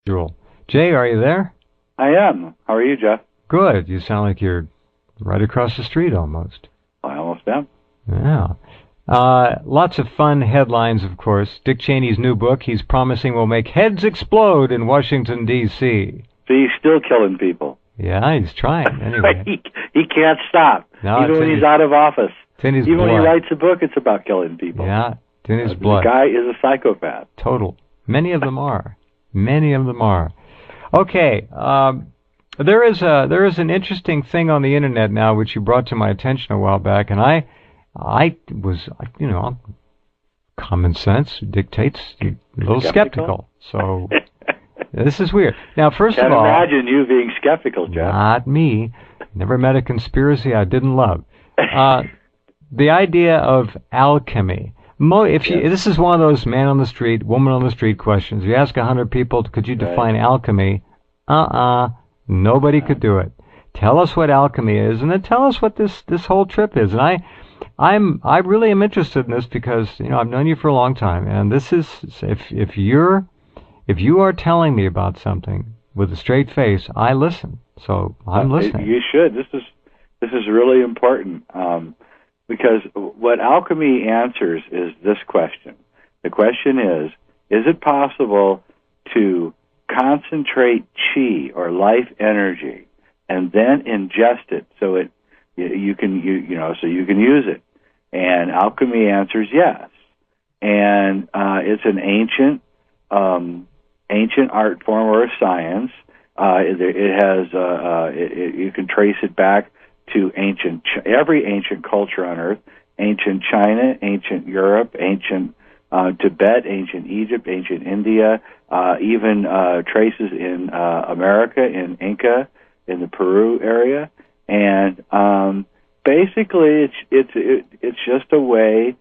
Jewel. Jay, are you there? I am. How are you, Jeff? Good. You sound like you're right across the street almost. I almost am. Yeah. Lots of fun headlines, of course. Dick Cheney's new book, he's promising will make heads explode in Washington, D.C. So he's still killing people. Yeah, he's trying. Anyway. he can't stop. No, even when he's out of office. It's in his even blood. when he writes a book, it's about killing people. Yeah, it's in his blood. The guy is a psychopath. Total. Many of them are. Many of them are. Okay. There is an interesting thing on the internet now which you brought to my attention a while back, and I was, common sense dictates a little skeptical. So this is weird. Now, first of all, can't imagine you being skeptical, Jeff. Not me. Never met a conspiracy I didn't love. The idea of alchemy. This is one of those man on the street, woman on the street questions. You ask 100 people, could you define alchemy? Nobody could do it. Tell us what alchemy is, and then tell us what this whole trip is. And I really am interested in this because I've known you for a long time, and this is if you are telling me about something with a straight face, I listen. So I'm listening. You should. This is really important because what alchemy answers is this question. The question is it possible to concentrate chi or life energy and then ingest it so you can use it? And alchemy answers yes. And it's an ancient art form or a science. It has you can trace it back to every ancient culture on Earth: ancient China, ancient Europe, ancient Tibet, ancient Egypt, ancient India, even traces in America, in Inca, in the Peru area, and basically it's just a way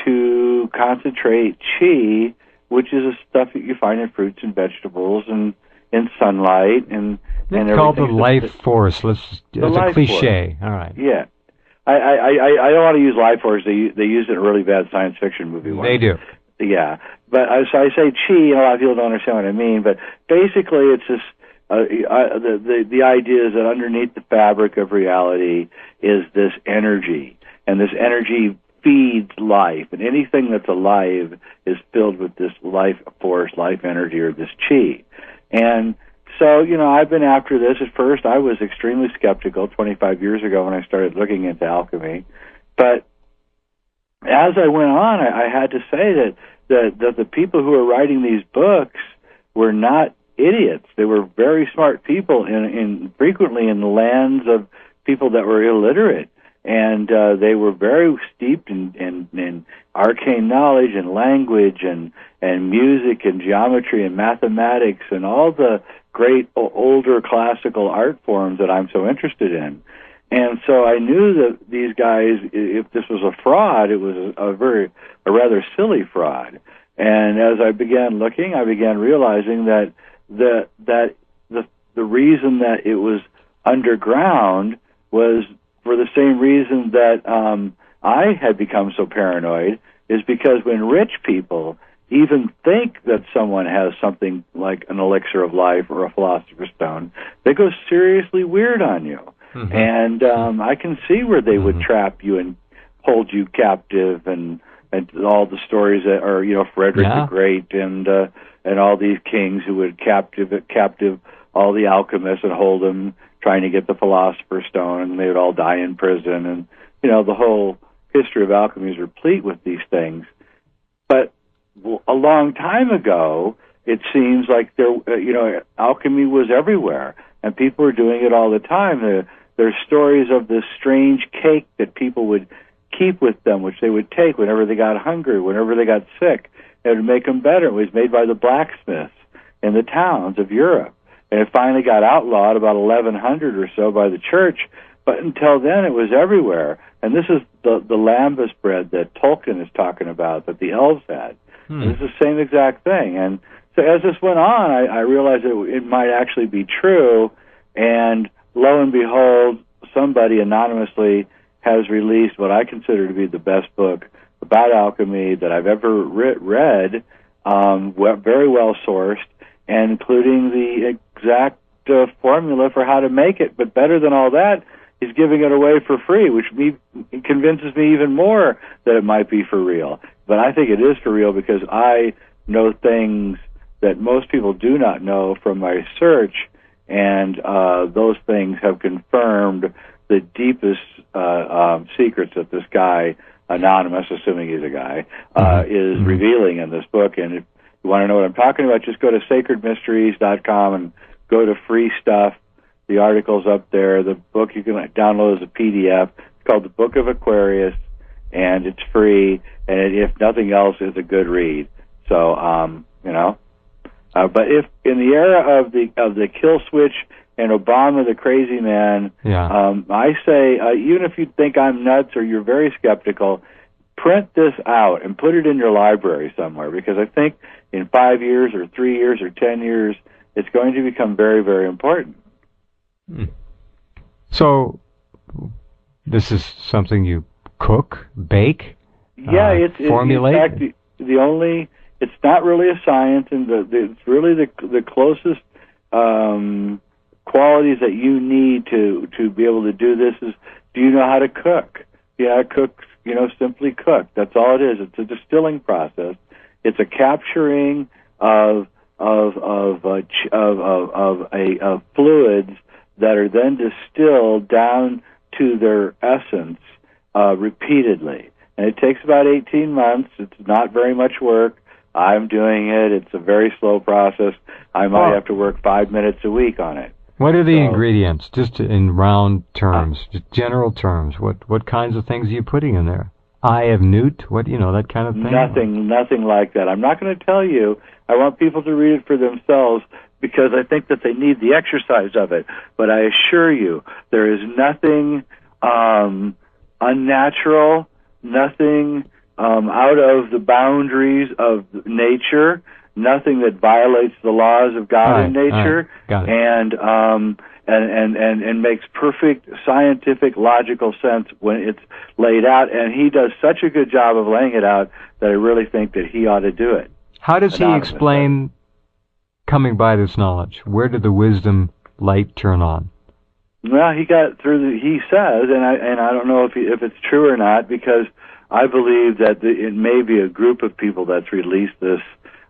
to concentrate chi, which is a stuff that you find in fruits and vegetables and in sunlight and it's called the life force. It's a cliche. All right. Yeah. I don't want to use life force. They use it in a really bad science fiction movie once. They do. Yeah. But so I say chi, and a lot of people don't understand what I mean. But basically, it's this. The idea is that underneath the fabric of reality is this energy, and this energy feeds life, and anything that's alive is filled with this life force, life energy, or this chi. And so, I've been after this. At first, I was extremely skeptical 25 years ago when I started looking into alchemy. But as I went on, I had to say that the people who are writing these books were not idiots. They were very smart people, frequently in the lands of people that were illiterate. And they were very steeped in arcane knowledge and language and music and geometry and mathematics and all the great older classical art forms that I'm so interested in. And so I knew that these guys, if this was a fraud, it was a rather silly fraud. And as I began looking, I began realizing that the reason that it was underground was for the same reason that I had become so paranoid, is because when rich people even think that someone has something like an elixir of life or a philosopher's stone, they go seriously weird on you. Mm-hmm. And I can see where they would trap you and hold you captive, and all the stories that are, Frederick the Great and all these kings who would captive all the alchemists and hold them trying to get the philosopher's stone, and they would all die in prison. And, the whole history of alchemy is replete with these things. But a long time ago, it seems like alchemy was everywhere, and people were doing it all the time. There's stories of this strange cake that people would keep with them, which they would take whenever they got hungry, whenever they got sick. It would make them better. It was made by the blacksmiths in the towns of Europe. And it finally got outlawed about 1100 or so by the church. But until then, it was everywhere. And this is the lambus bread that Tolkien is talking about, that the elves had. It's the same exact thing. And so as this went on, I realized that it might actually be true. And lo and behold, somebody anonymously has released what I consider to be the best book about alchemy that I've ever read, very well sourced, and including the exact formula for how to make it. But better than all that, he's giving it away for free, which convinces me even more that it might be for real. But I think it is for real because I know things that most people do not know from my search, and those things have confirmed the deepest secrets that this guy, anonymous, assuming he's a guy, is revealing in this book. And if you want to know what I'm talking about, just go to sacredmysteries.com and go to free stuff. The article's up there. The book you can download as a PDF. It's called The Book of Aquarius, and it's free. And if nothing else, it's a good read. So, but if in the era of the kill switch and Obama the crazy man, I say even if you think I'm nuts or you're very skeptical, print this out and put it in your library somewhere, because I think in 5 years or 3 years or 10 years, it's going to become very, very important. So, this is something you cook, bake, formulate? In fact, it's not really a science, and it's really the closest qualities that you need to be able to do this is, do you know how to cook? Yeah, cook, simply cook. That's all it is. It's a distilling process. It's a capturing of fluids that are then distilled down to their essence repeatedly. And it takes about 18 months. It's not very much work. I'm doing it. It's a very slow process. I might have to work 5 minutes a week on it. What are the ingredients, just in round terms, just general terms? What kinds of things are you putting in there? Eye of newt? That kind of thing? Nothing like that. I'm not going to tell you. I want people to read it for themselves because I think that they need the exercise of it. But I assure you, there is nothing unnatural, nothing out of the boundaries of nature, nothing that violates the laws of God and nature, and makes perfect scientific, logical sense when it's laid out. And he does such a good job of laying it out that I really think that he ought to do it. How does he explain coming by this knowledge? Where did the wisdom light turn on? Well, he got through. He says, and I don't know if it's true or not, because I believe that it may be a group of people that's released this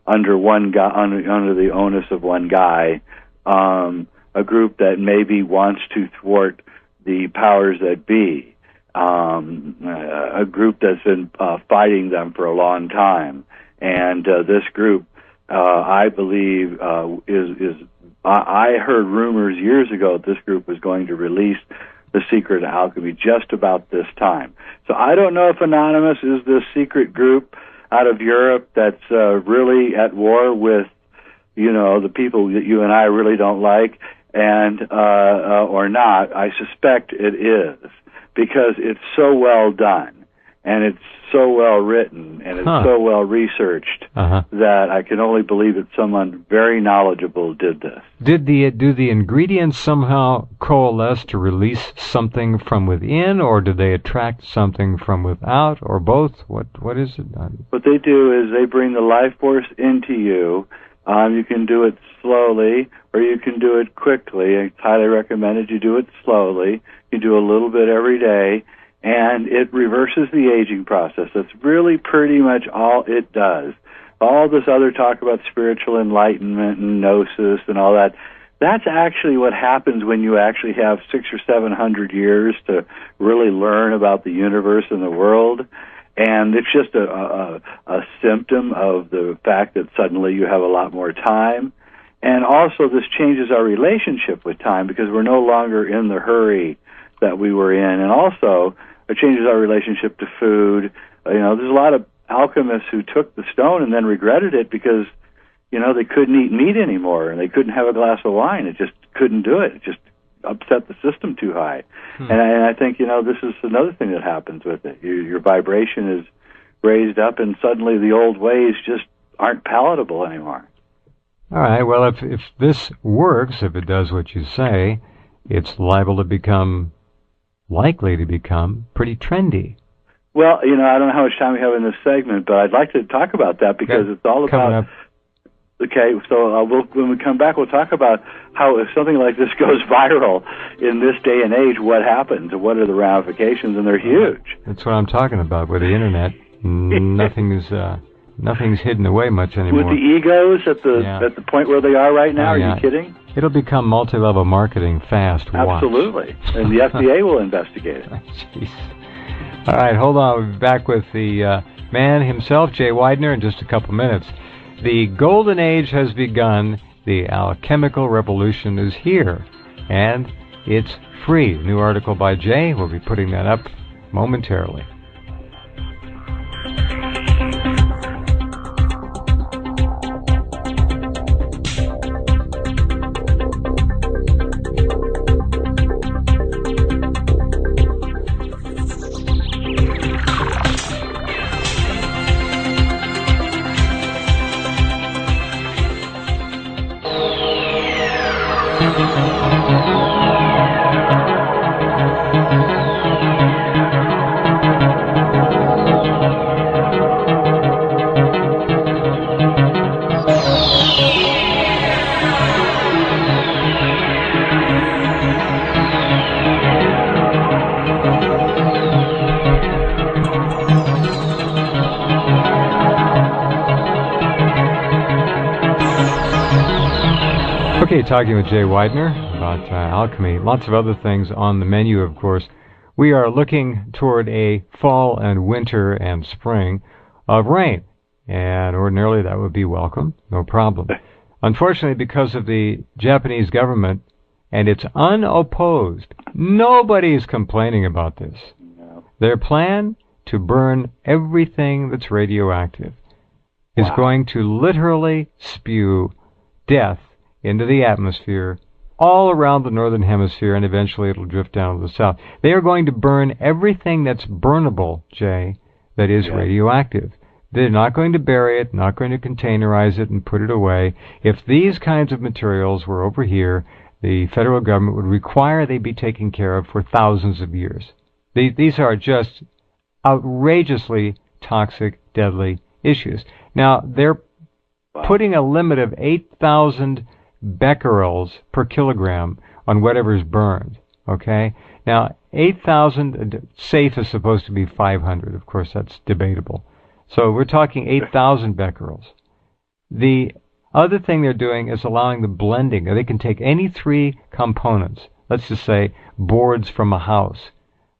under one guy, under the onus of one guy, a group that maybe wants to thwart the powers that be, a group that's been fighting them for a long time, and this group, I believe, is. I heard rumors years ago that this group was going to release the secret of alchemy just about this time. So I don't know if Anonymous is this secret group out of Europe that's really at war with, the people that you and I really don't like, and or not. I suspect it is, because it's so well done, and it's so well written, and it's so well researched that I can only believe that someone very knowledgeable did this. Do the ingredients somehow coalesce to release something from within, or do they attract something from without, or both? What is it? What they do is they bring the life force into you. You can do it slowly, or you can do it quickly. It's highly recommended you do it slowly. You do a little bit every day, and it reverses the aging process. That's really pretty much all it does. All this other talk about spiritual enlightenment and gnosis and all that, that's actually what happens when you actually have 600 or 700 years to really learn about the universe and the world. And it's just a symptom of the fact that suddenly you have a lot more time. And also this changes our relationship with time, because we're no longer in the hurry that we were in. And also it changes our relationship to food. There's a lot of alchemists who took the stone and then regretted it because, they couldn't eat meat anymore, and they couldn't have a glass of wine. It just couldn't do it. It just upset the system too high. And I think, this is another thing that happens with it. Your vibration is raised up, and suddenly the old ways just aren't palatable anymore. All right, well, if this works, if it does what you say, it's likely to become pretty trendy. Well, I don't know how much time we have in this segment, but I'd like to talk about that, because it's all about Okay, so when we come back, we'll talk about how if something like this goes viral in this day and age, what happens and what are the ramifications, and they're huge. That's what I'm talking about with the internet. Nothing's hidden away much anymore. With the egos at the point where they are right now, are you kidding? It'll become multi-level marketing fast. Absolutely, and the FDA will investigate it. Jeez. All right, hold on. We'll be back with the man himself, Jay Weidner, in just a couple minutes. The golden age has begun. The alchemical revolution is here, and it's free. New article by Jay. We'll be putting that up momentarily. Okay, talking with Jay Weidner about alchemy. Lots of other things on the menu, of course. We are looking toward a fall and winter and spring of rain, and ordinarily that would be welcome, no problem. Unfortunately, because of the Japanese government, and it's unopposed, nobody's complaining about this. No. Their plan to burn everything that's radioactive is going to literally spew death into the atmosphere all around the northern hemisphere, and eventually it'll drift down to the south. They are going to burn everything that's burnable, Jay, that is radioactive. They're not going to bury it, not going to containerize it and put it away. If these kinds of materials were over here, the federal government would require they be taken care of for thousands of years. These are just outrageously toxic, deadly issues. Now, they're putting a limit of 8,000 becquerels per kilogram on whatever's burned, okay? Now, 8,000, safe is supposed to be 500. Of course, that's debatable. So we're talking 8,000 becquerels. The other thing they're doing is allowing the blending. They can take any three components, let's just say boards from a house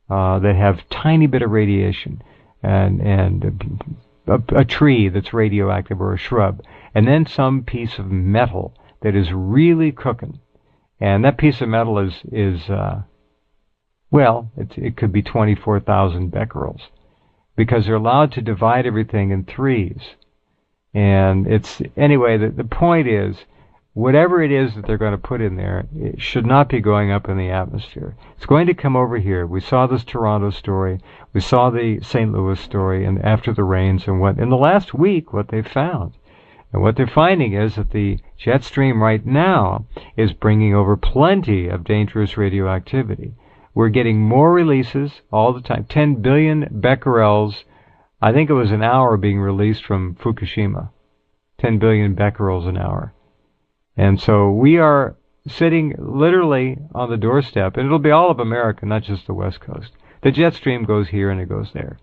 that have tiny bit of radiation, and a tree that's radioactive or a shrub, and then some piece of metal that is really cooking. And that piece of metal is it could be 24,000 becquerels, because they're allowed to divide everything in threes. And anyway, the point is, whatever it is that they're going to put in there, it should not be going up in the atmosphere. It's going to come over here. We saw this Toronto story. We saw the St. Louis story, and after the rains, and what in the last week, what they found. And what they're finding is that the jet stream right now is bringing over plenty of dangerous radioactivity. We're getting more releases all the time. 10 billion becquerels, I think it was an hour being released from Fukushima. 10 billion becquerels an hour. And so we are sitting literally on the doorstep, and it'll be all of America, not just the West Coast. The jet stream goes here and it goes there.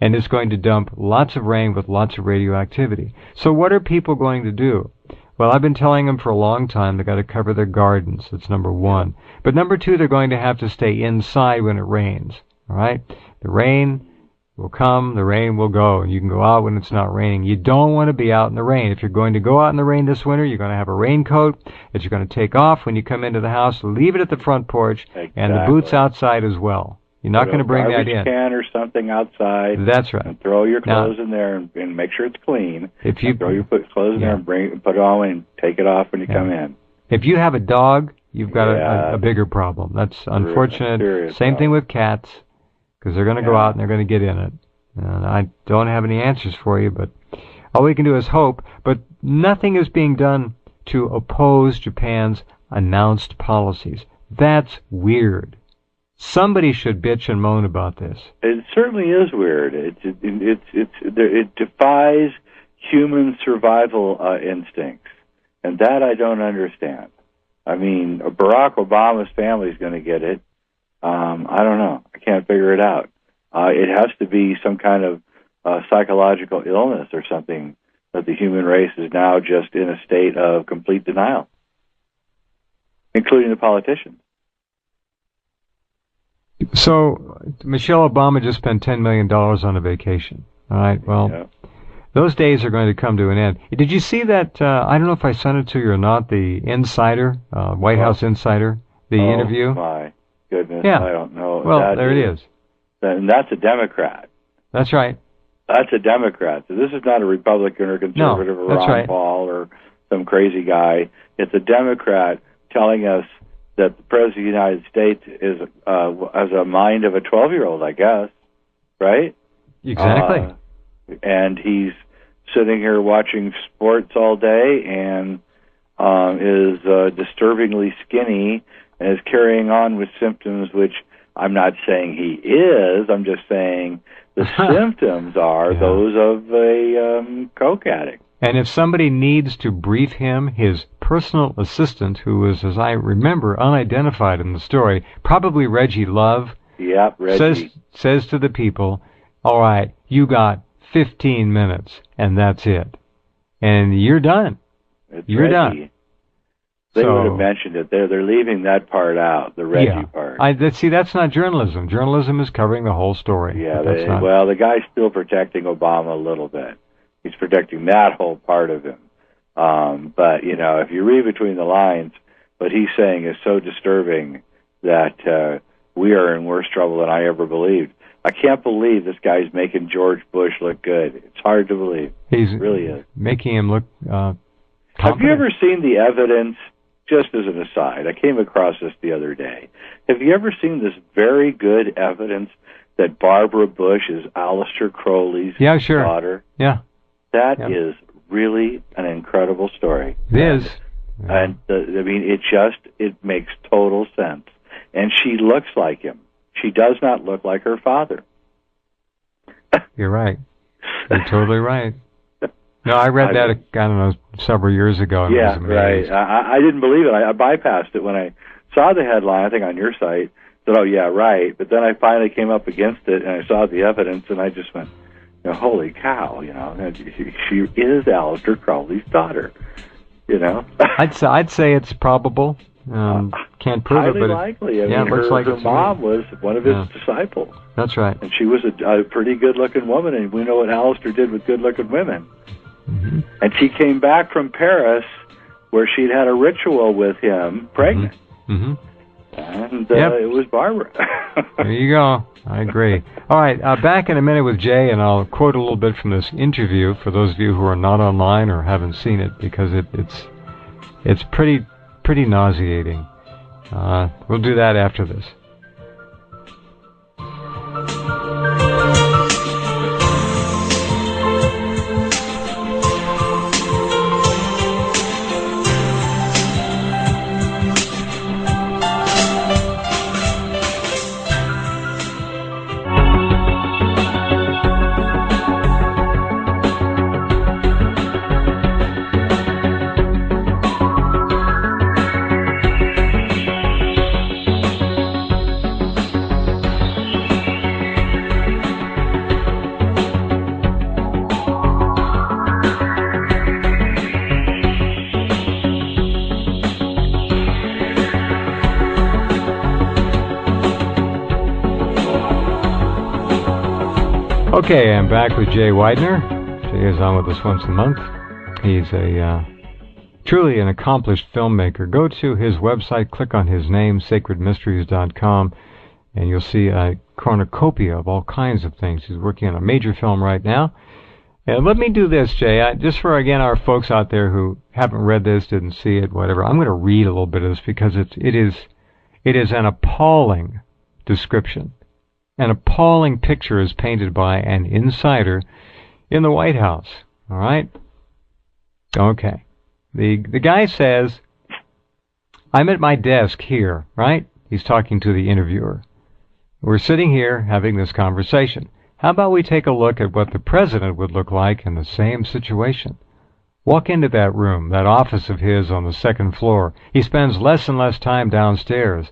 And it's going to dump lots of rain with lots of radioactivity. So what are people going to do? Well, I've been telling them for a long time they've got to cover their gardens. That's number one. But number two, they're going to have to stay inside when it rains. All right? The rain will come, the rain will go, and you can go out when it's not raining. You don't want to be out in the rain. If you're going to go out in the rain this winter, you're going to have a raincoat that you're going to take off when you come into the house, leave it at the front porch, and the boots outside as well. You're not going to bring that in. A can or something outside. That's right. And throw your clothes in there and make sure it's clean. If you throw your clothes in there and put it all in, take it off when you come in. If you have a dog, you've got a bigger problem. That's unfortunate. Same thing with cats, because they're going to go out and they're going to get in it. And I don't have any answers for you, but all we can do is hope. But nothing is being done to oppose Japan's announced policies. That's weird. Somebody should bitch and moan about this. It certainly is weird. It defies human survival instincts. And that I don't understand. I mean, Barack Obama's family's going to get it. I don't know. I can't figure it out. It has to be some kind of psychological illness or something that the human race is now just in a state of complete denial, including the politicians. So Michelle Obama just spent $10 million on a vacation. All right, well, those days are going to come to an end. Did you see that, I don't know if I sent it to you or not, the Insider, White House Insider, the interview? Oh, my goodness, yeah. I don't know. Well, there it is. And that's a Democrat. That's right. That's a Democrat. So this is not a Republican or conservative or Ron Paul or some crazy guy. It's a Democrat telling us that the President of the United States is has a mind of a 12-year-old, I guess, right? Exactly. And he's sitting here watching sports all day and is disturbingly skinny and is carrying on with symptoms which I'm not saying he is. I'm just saying the symptoms are those of a coke addict. And if somebody needs to brief him, his personal assistant, who is, as I remember, unidentified in the story, probably Reggie Love, Reggie. says to the people, all right, you got 15 minutes, and that's it. And you're done. You're done. They would have mentioned it. They're leaving that part out, the Reggie part. See, that's not journalism. Journalism is covering the whole story. Yeah, well, the guy's still protecting Obama a little bit. He's protecting that whole part of him. But, you know, if you read between the lines, what he's saying is so disturbing that we are in worse trouble than I ever believed. I can't believe this guy's making George Bush look good. It's hard to believe. It really is. Making him look confident. Have you ever seen the evidence, just as an aside, I came across this the other day. Have you ever seen this very good evidence that Barbara Bush is Aleister Crowley's daughter? Yeah. That is really an incredible story. It is. And, I mean, it makes total sense. And she looks like him. She does not look like her father. You're right. You're totally right. No, I read that, I don't know, several years ago. And yeah, was amazed. Right. I didn't believe it. I bypassed it when I saw the headline, I think on your site, said, oh, yeah, right. But then I finally came up against it, and I saw the evidence, and I just went, you know, holy cow, you know, she is Aleister Crowley's daughter, you know. I'd say it's probable. Can't prove it, but likely. I mean, it looks like her mom was one of his disciples. That's right. And she was a pretty good-looking woman, and we know what Aleister did with good-looking women. Mm-hmm. And she came back from Paris, where she'd had a ritual with him, pregnant. Mm-hmm. And it was Barbara. There you go. I agree. All right, back in a minute with Jay, and I'll quote a little bit from this interview for those of you who are not online or haven't seen it, because it's pretty nauseating. We'll do that after this. Okay, I'm back with Jay Widener. Jay is on with us once a month. He's a truly an accomplished filmmaker. Go to his website, click on his name, sacredmysteries.com, and you'll see a cornucopia of all kinds of things. He's working on a major film right now. And let me do this, Jay, just for, again, our folks out there who haven't read this, didn't see it, whatever. I'm going to read a little bit of this because it is an appalling description. An appalling picture is painted by an insider in the White House. All right? Okay. The guy says, I'm at my desk here, right? He's talking to the interviewer. We're sitting here having this conversation. How about we take a look at what the president would look like in the same situation? Walk into that room, that office of his on the second floor. He spends less and less time downstairs.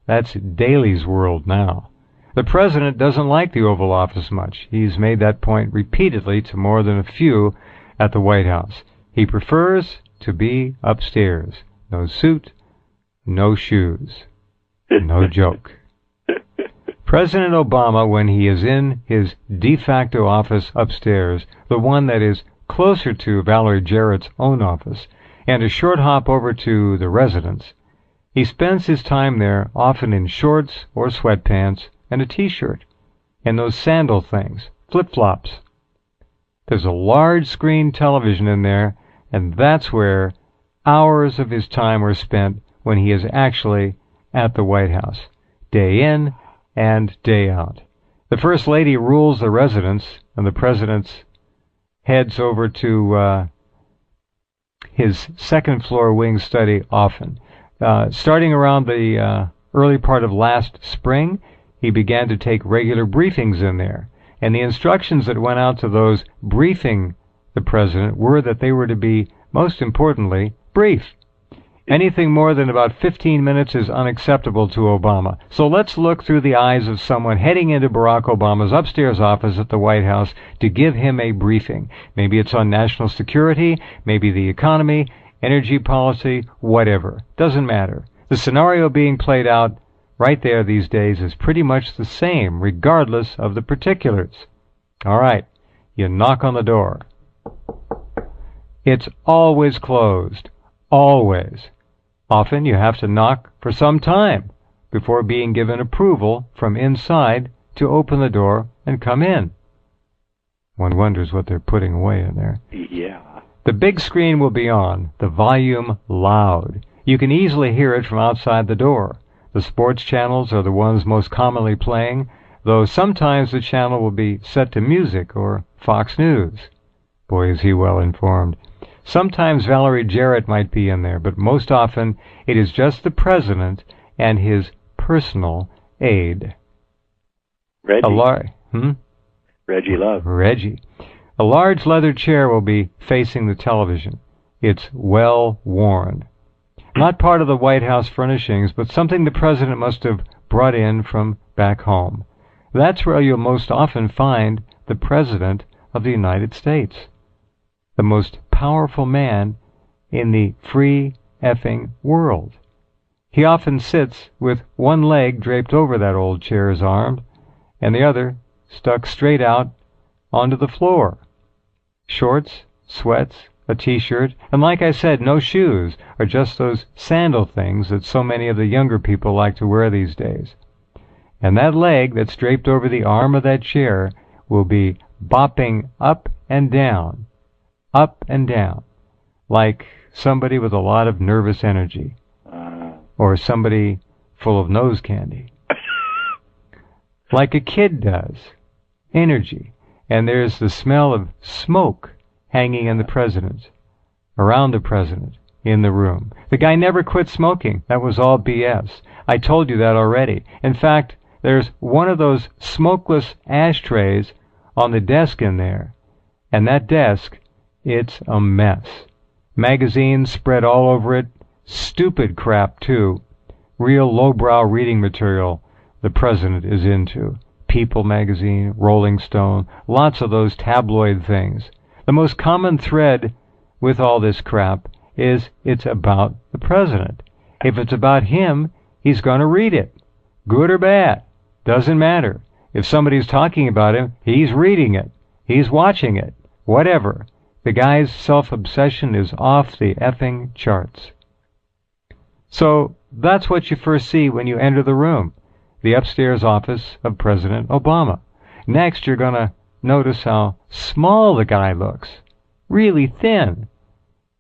That's Daly's world now. The president doesn't like the Oval Office much. He's made that point repeatedly to more than a few at the White House. He prefers to be upstairs. No suit, no shoes. No joke. President Obama, when he is in his de facto office upstairs, the one that is closer to Valerie Jarrett's own office, and a short hop over to the residence, he spends his time there often in shorts or sweatpants and a t-shirt, and those sandal things, flip-flops. There's a large screen television in there, and that's where hours of his time are spent when he is actually at the White House, day in and day out. The First Lady rules the residence, and the President heads over to his second-floor wing study often. Starting around the early part of last spring, he began to take regular briefings in there, and the instructions that went out to those briefing the President were that they were to be, most importantly, brief. Anything more than about 15 minutes is unacceptable to Obama. So let's look through the eyes of someone heading into Barack Obama's upstairs office at the White House to give him a briefing. Maybe it's on national security, maybe the economy, energy policy, whatever. Doesn't matter. The scenario being played out right there these days is pretty much the same, regardless of the particulars. All right, you knock on the door. It's always closed. Always. Often you have to knock for some time before being given approval from inside to open the door and come in. One wonders what they're putting away in there. Yeah. The big screen will be on, the volume loud. You can easily hear it from outside the door. The sports channels are the ones most commonly playing, though sometimes the channel will be set to music or Fox News. Boy, is he well informed. Sometimes Valerie Jarrett might be in there, but most often it is just the President and his personal aide. Reggie. Reggie Love. Reggie. A large leather chair will be facing the television. It's well worn. Not part of the White House furnishings, but something the President must have brought in from back home. That's where you'll most often find the President of the United States. The most powerful man in the free effing world. He often sits with one leg draped over that old chair's arm and the other stuck straight out onto the floor. Shorts, sweats, a t-shirt, and like I said, no shoes, or just those sandal things that so many of the younger people like to wear these days. And that leg that's draped over the arm of that chair will be bopping up and down, like somebody with a lot of nervous energy, or somebody full of nose candy. Like a kid does. Energy. And there's the smell of smoke hanging in the President, around the President, in the room. The guy never quit smoking. That was all BS. I told you that already. In fact, there's one of those smokeless ashtrays on the desk in there. And that desk, it's a mess. Magazines spread all over it. Stupid crap, too. Real lowbrow reading material the President is into. People magazine, Rolling Stone, lots of those tabloid things. The most common thread with all this crap is it's about the President. If it's about him, he's going to read it. Good or bad. Doesn't matter. If somebody's talking about him, he's reading it. He's watching it. Whatever. The guy's self-obsession is off the effing charts. So that's what you first see when you enter the room. The upstairs office of President Obama. Next, you're going to notice how small the guy looks. Really thin.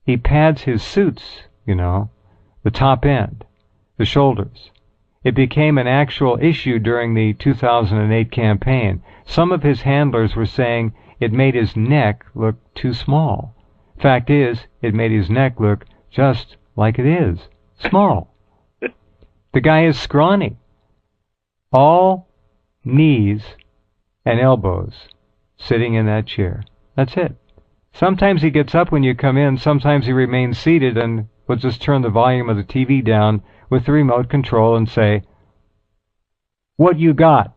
He pads his suits, the top end, the shoulders. It became an actual issue during the 2008 campaign. Some of his handlers were saying it made his neck look too small. Fact is, it made his neck look just like it is, small. The guy is scrawny. All knees and elbows sitting in that chair. That's it. Sometimes he gets up when you come in, sometimes he remains seated and will just turn the volume of the TV down with the remote control and say, "What you got?"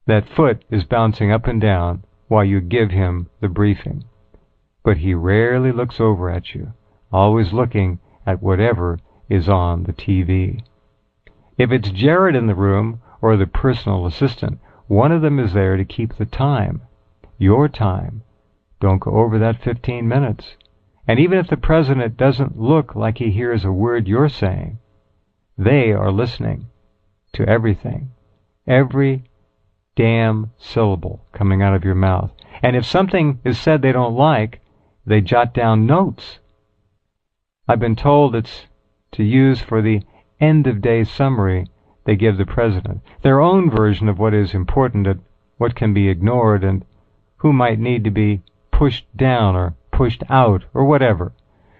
That foot is bouncing up and down while you give him the briefing. But he rarely looks over at you, always looking at whatever is on the TV. If it's Jared in the room or the personal assistant, one of them is there to keep the time, your time. Don't go over that 15 minutes. And even if the president doesn't look like he hears a word you're saying, they are listening to everything, every damn syllable coming out of your mouth. And if something is said they don't like, they jot down notes. I've been told it's to use for the end-of-day summary they give the president, their own version of what is important and what can be ignored and who might need to be pushed down or pushed out or whatever.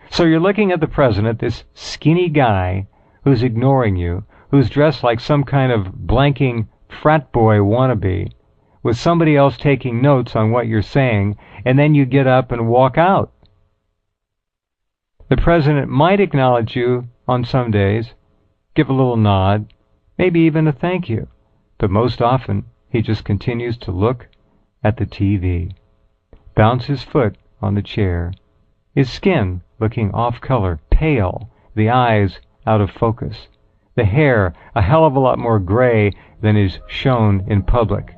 So you're looking at the president, this skinny guy who's ignoring you, who's dressed like some kind of blanking frat boy wannabe, with somebody else taking notes on what you're saying, and then you get up and walk out. The president might acknowledge you on some days, give a little nod, maybe even a thank you, but most often he just continues to look at the TV, bounce his foot on the chair, his skin looking off-color, pale, the eyes out of focus, the hair a hell of a lot more gray than is shown in public,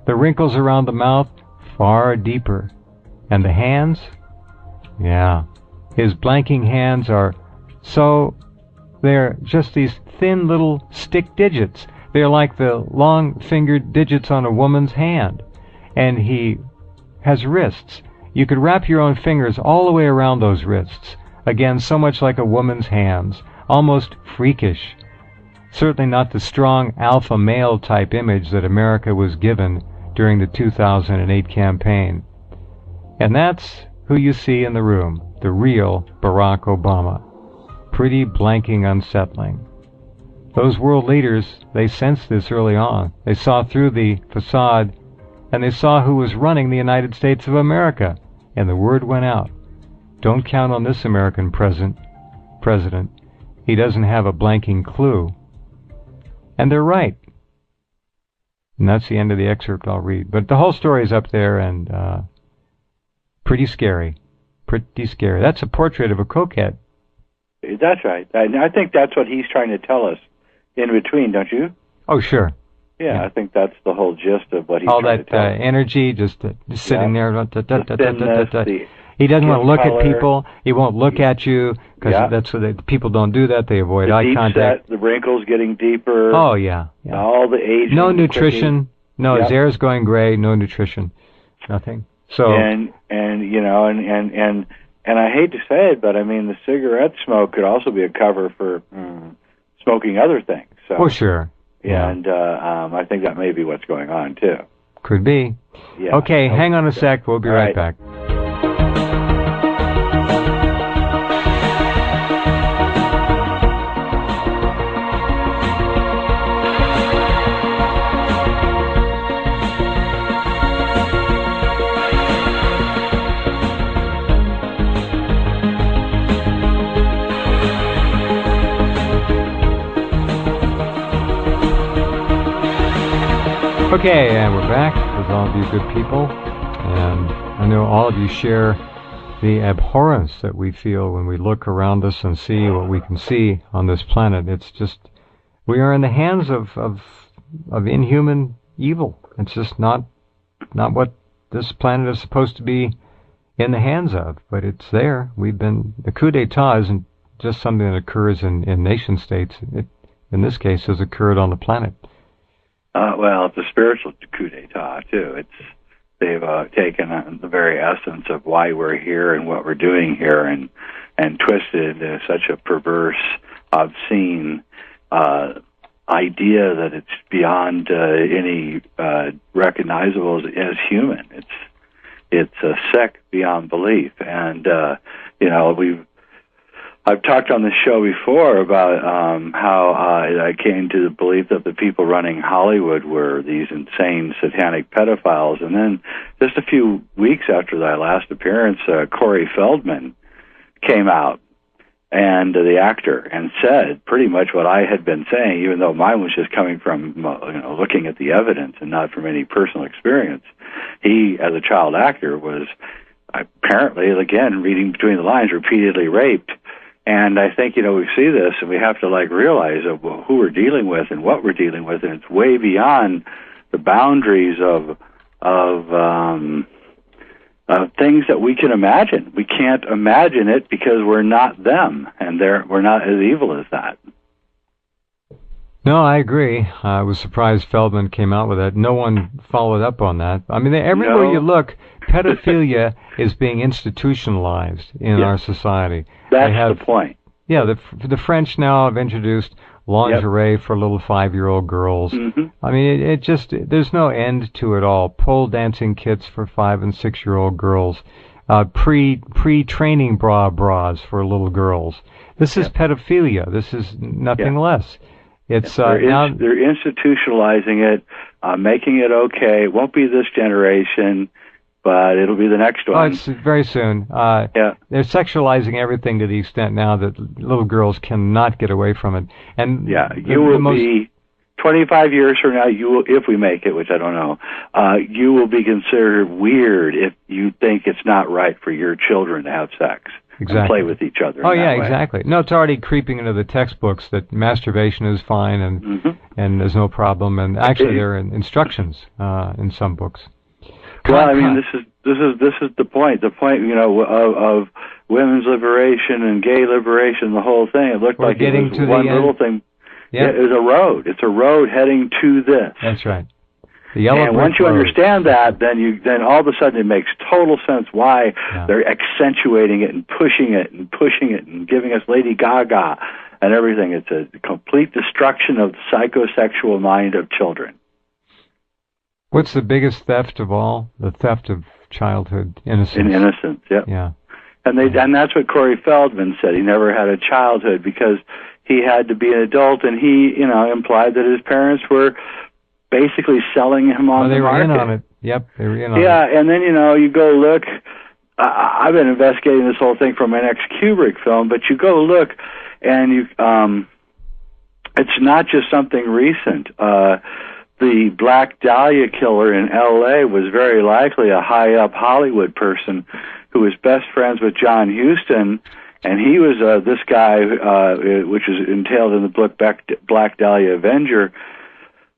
the wrinkles around the mouth far deeper, and the hands, yeah, his blanking hands are so, they're just these thin little stick digits. They're like the long-fingered digits on a woman's hand. And he has wrists. You could wrap your own fingers all the way around those wrists. Again, so much like a woman's hands, almost freakish. Certainly not the strong alpha male type image that America was given during the 2008 campaign. And that's who you see in the room, the real Barack Obama. Pretty blanking unsettling. Those world leaders, they sensed this early on. They saw through the facade, and they saw who was running the United States of America, and the word went out. Don't count on this American president. He doesn't have a blanking clue. And they're right. And that's the end of the excerpt I'll read. But the whole story is up there, and pretty scary. Pretty scary. That's a portrait of a coquette. That's right. I think that's what he's trying to tell us in between, don't you? Oh, sure. Yeah, I think that's the whole gist of what he's all trying that to tell us. Energy, just sitting there. The He doesn't want to look color. at people. He won't look at you because that's what people don't do that. They avoid eye contact. The wrinkles getting deeper. Oh yeah. All the aging. No nutrition. No, his hair's going gray. No nutrition. Nothing. So and I hate to say it, but I mean the cigarette smoke could also be a cover for smoking other things. So, oh sure. Yeah. And I think that may be what's going on too. Could be. Yeah. Okay, hang on a sec. We'll be right back. Okay, and we're back with all of you good people, and I know all of you share the abhorrence that we feel when we look around us and see what we can see on this planet. It's just, we are in the hands of inhuman evil. It's just not what this planet is supposed to be in the hands of, but it's there. The coup d'etat isn't just something that occurs in nation states. It, in this case, has occurred on the planet. Well, it's a spiritual coup d'etat too. They've taken the very essence of why we're here and what we're doing here, and twisted into such a perverse, obscene idea that it's beyond any recognizable as human. It's sick beyond belief, and I've talked on the show before about how I came to the belief that the people running Hollywood were these insane satanic pedophiles. And then just a few weeks after that last appearance, Corey Feldman came out, and the actor, and said pretty much what I had been saying, even though mine was just coming from looking at the evidence and not from any personal experience. He, as a child actor, was apparently, again, reading between the lines, repeatedly raped. And I think, we see this and we have to realize who we're dealing with and what we're dealing with, and it's way beyond the boundaries of things that we can imagine. We can't imagine it because we're not them, and we're not as evil as that. No, I agree. I was surprised Feldman came out with that. No one followed up on that. I mean, everywhere you look, pedophilia is being institutionalized in our society. That's the point. Yeah, the French now have introduced lingerie for little 5-year-old girls. Mm-hmm. I mean, there's no end to it all. Pole dancing kits for 5- and 6-year-old girls. Pre-training bras for little girls. This is pedophilia. This is nothing less. It's they're institutionalizing it, making it okay. It won't be this generation, but it'll be the next one. Oh, it's very soon. They're sexualizing everything to the extent now that little girls cannot get away from it. And you will be 25 years from now. You will, if we make it, which I don't know, you will be considered weird if you think it's not right for your children to have sex. Exactly. And play with each other. Oh, yeah, exactly. No, it's already creeping into the textbooks that masturbation is fine and there's no problem. And actually, there are instructions in some books. Well, I mean, this is the point. The point, of women's liberation and gay liberation, the whole thing. It looked like it was one little thing. Yeah, it was a road. It's a road heading to this. That's right. And once you understand that, then all of a sudden it makes total sense why they're accentuating it and pushing it and giving us Lady Gaga and everything. It's a complete destruction of the psychosexual mind of children. What's the biggest theft of all? The theft of childhood innocence. Innocence, yep. Yeah. And that's what Corey Feldman said. He never had a childhood because he had to be an adult, and he, implied that his parents were basically selling him on the market. They were in on it. Yep, they were in on it. Yeah, and then, you go look. I've been investigating this whole thing from my next Kubrick film, but you go look, and it's not just something recent. The Black Dahlia killer in L.A. was very likely a high-up Hollywood person who was best friends with John Huston, and he was this guy, which is entailed in the book Black Dahlia Avenger.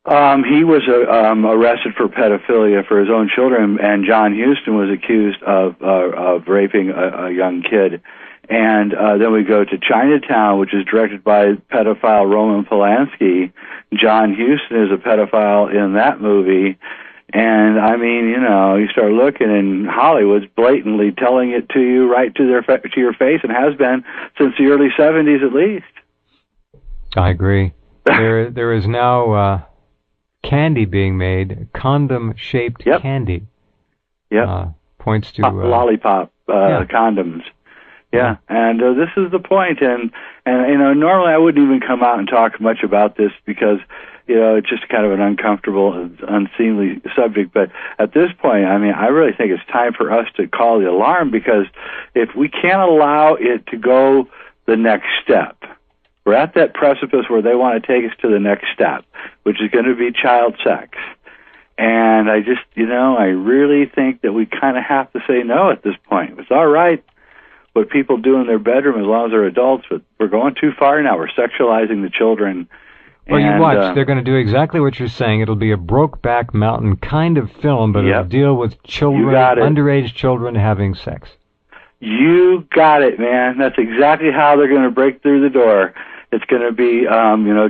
He was arrested for pedophilia for his own children, and John Huston was accused of raping a young kid. And then we go to Chinatown, which is directed by pedophile Roman Polanski. John Huston is a pedophile in that movie. And, I mean, you start looking, and Hollywood's blatantly telling it to you right to your face, and has been since the early 70s at least. I agree. There is now candy being made, condom-shaped candy. Yep. Points to... lollipop condoms. Yeah, and this is the point, and normally I wouldn't even come out and talk much about this because, it's just kind of an uncomfortable, unseemly subject, but at this point, I mean, I really think it's time for us to call the alarm, because if we can't allow it to go the next step, we're at that precipice where they want to take us to the next step, which is going to be child sex. And I just, I really think that we kind of have to say no at this point. It's all right what people do in their bedroom as long as they're adults, but we're going too far now. We're sexualizing the children. Well, you watch. They're going to do exactly what you're saying. It'll be a Brokeback Mountain kind of film, but it'll deal with children, underage children having sex. You got it, man. That's exactly how they're going to break through the door. It's going to be,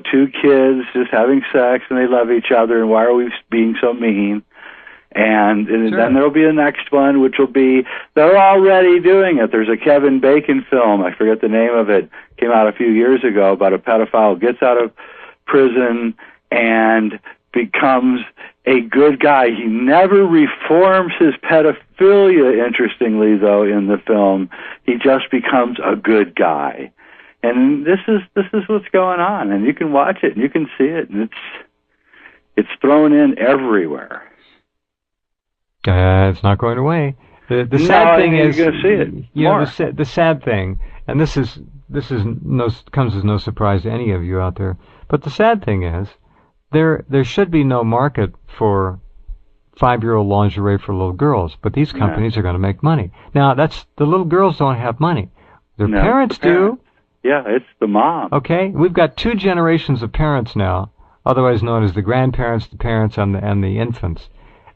two kids just having sex, and they love each other, and why are we being so mean? And then there'll be the next one, which will be, they're already doing it. There's a Kevin Bacon film, I forget the name of it, came out a few years ago, about a pedophile who gets out of prison and becomes a good guy. He never reforms his pedophilia, interestingly, though, in the film. He just becomes a good guy. And this is what's going on, and you can watch it and you can see it, and it's thrown in everywhere. It's not going away. The sad thing is, you're going to see it. You know, the sad thing, and this comes as no surprise to any of you out there. But the sad thing is, there should be no market for 5-year-old lingerie for little girls, but these companies are going to make money. Now, the little girls don't have money. Their parents do. Yeah, it's the mom. Okay, we've got 2 generations of parents now, otherwise known as the grandparents, the parents, and the infants.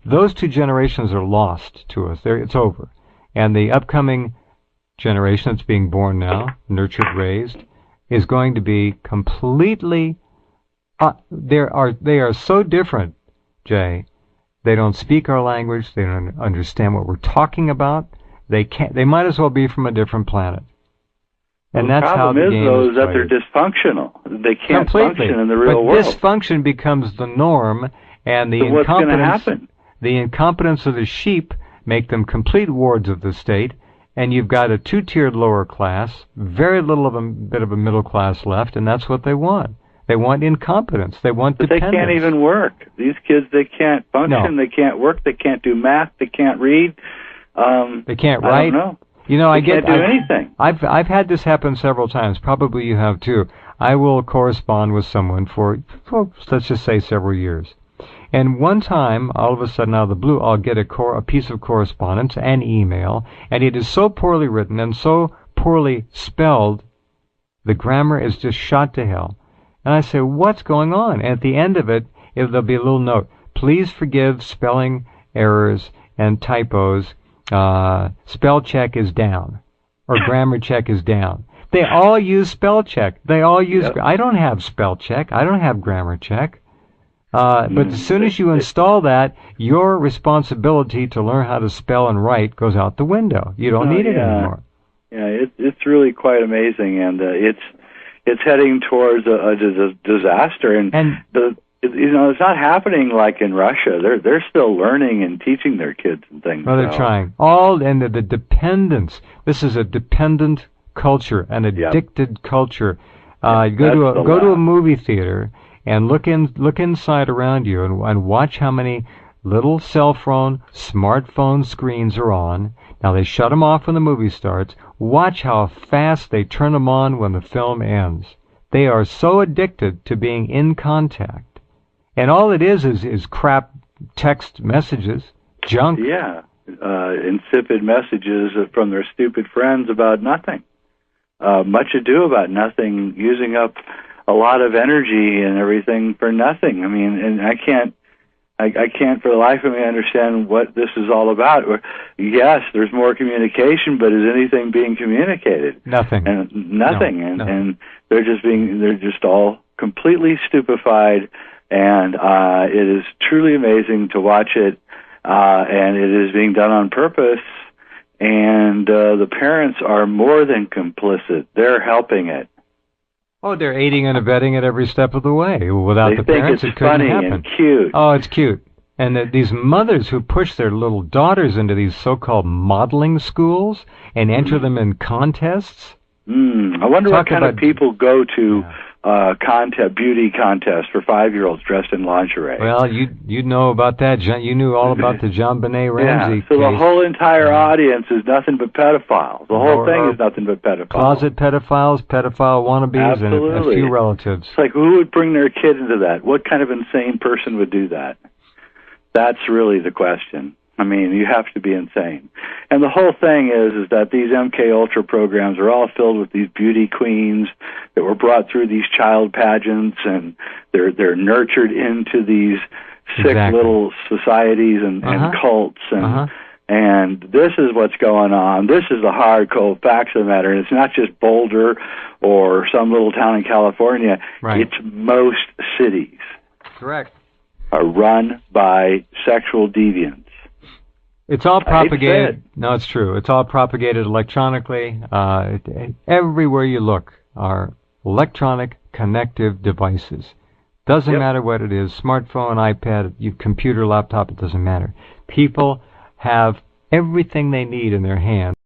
Those 2 generations are lost to us. It's over. And the upcoming generation that's being born now, nurtured, raised, is going to be completely... they are so different, Jay. They don't speak our language. They don't understand what we're talking about. They might as well be from a different planet. And that's how the game is played. The problem is, though, that they're dysfunctional. They can't function in the real world. But dysfunction becomes the norm, and the what's going to happen? The incompetence of the sheep make them complete wards of the state, and you've got a 2-tiered lower class, very little of a bit of a middle class left, and that's what they want. They want incompetence. They want dependence. But they can't even work. These kids, they can't function. No. They can't work. They can't do math. They can't read. They can't write. I don't know. You know, they can't do anything. I've had this happen several times. Probably you have too. I will correspond with someone for let's just say several years. And one time, all of a sudden, out of the blue, I'll get a piece of correspondence, an email, and it is so poorly written and so poorly spelled, the grammar is just shot to hell. And I say, what's going on? And at the end of it, there'll be a little note. Please forgive spelling errors and typos. Spell check is down, or grammar check is down. They all use spell check. They all use... Yep. I don't have spell check. I don't have grammar check. But as soon as you install that, your responsibility to learn how to spell and write goes out the window. You don't need it anymore. Yeah, it's really quite amazing, and it's heading towards a disaster. And it's not happening like in Russia. They're still learning and teaching their kids and things. Well, they're trying. And the dependence. This is a dependent culture, an addicted culture. Go to a movie theater and look inside around you and watch how many little cell phone, smartphone screens are on. Now they shut them off when the movie starts. Watch how fast they turn them on when the film ends. They are so addicted to being in contact. And all it is crap text messages, junk. Yeah, insipid messages from their stupid friends about nothing. Much ado about nothing, using up a lot of energy and everything for nothing. I mean, and I can't for the life of me understand what this is all about. Yes, there's more communication, but is anything being communicated? Nothing. And nothing. No, and they're just all completely stupefied. And it is truly amazing to watch it. And it is being done on purpose. And the parents are more than complicit. They're helping it. Oh, they're aiding and abetting it every step of the way. Without the parents, it couldn't happen. They think it's funny and cute. Oh, it's cute. And these mothers who push their little daughters into these so-called modeling schools and enter them in contests. I wonder what kind of people go to beauty contests for 5-year-olds dressed in lingerie. Well, you know about that. You knew all about the JonBenet Ramsey so case. The whole entire audience is nothing but pedophiles. The whole thing is nothing but pedophiles. Closet pedophiles, pedophile wannabes, Absolutely. And a few relatives. It's like, who would bring their kid into that? What kind of insane person would do that? That's really the question. I mean, you have to be insane. And the whole thing is that these MK Ultra programs are all filled with these beauty queens that were brought through these child pageants, and they're nurtured into these sick little societies and cults. And this is what's going on. This is the hard, cold facts of the matter. And it's not just Boulder or some little town in California. Right. It's most cities. Correct. Are run by sexual deviants. It's all propagated. No, it's true. It's all propagated electronically. Everywhere you look are electronic connective devices. Doesn't matter what it is, smartphone, iPad, your computer, laptop, it doesn't matter. People have everything they need in their hands.